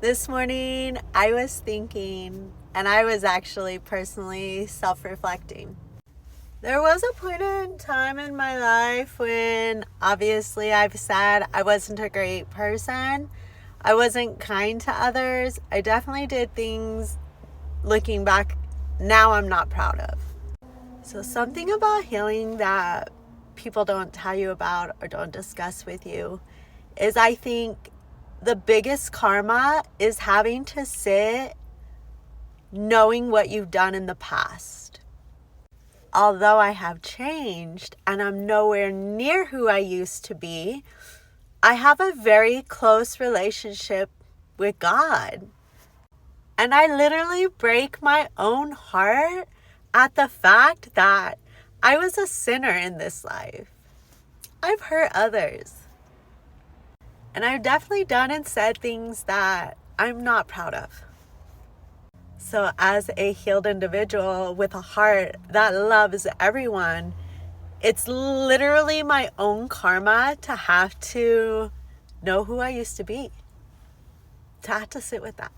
This morning I was thinking, and I was actually personally self-reflecting. There was a point in time in my life when obviously I've said I wasn't a great person. I wasn't kind to others. I definitely did things, looking back now, I'm not proud of. So something about healing that people don't tell you about or don't discuss with you is, I think, the biggest karma is having to sit knowing what you've done in the past. Although I have changed and I'm nowhere near who I used to be, I have a very close relationship with God. And I literally break my own heart at the fact that I was a sinner in this life. I've hurt others. And I've definitely done and said things that I'm not proud of. So as a healed individual with a heart that loves everyone, it's literally my own karma to have to know who I used to be, to have to sit with that.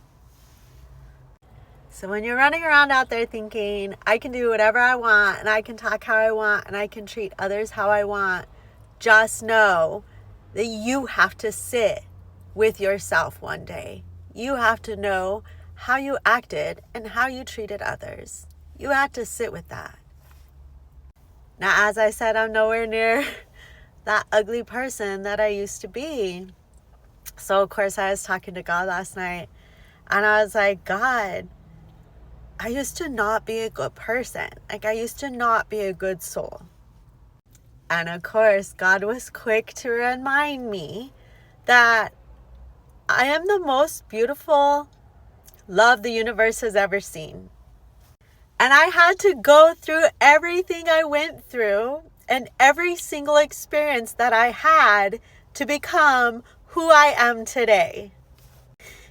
So when you're running around out there thinking, I can do whatever I want, and I can talk how I want, and I can treat others how I want, just know that you have to sit with yourself one day. You have to know how you acted and how you treated others. You have to sit with that. Now, as I said, I'm nowhere near that ugly person that I used to be. So, of course, I was talking to God last night, and I was like, God, I used to not be a good person. Like, I used to not be a good soul. And of course, God was quick to remind me that I am the most beautiful love the universe has ever seen. And I had to go through everything I went through and every single experience that I had to become who I am today.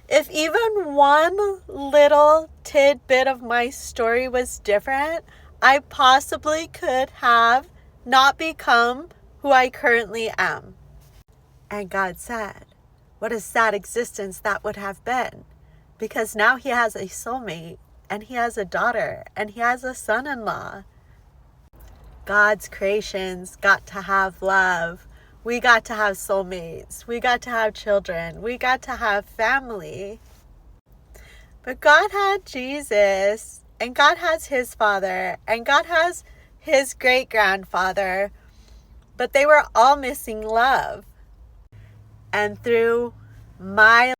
If even one little tidbit of my story was different, I possibly could have not become who I currently am. And God said, what a sad existence that would have been. Because now he has a soulmate, and he has a daughter, and he has a son-in-law. God's creations got to have love. We got to have soulmates. We got to have children. We got to have family. But God had Jesus, and God has his father, and God has his great-grandfather, but they were all missing love. And through my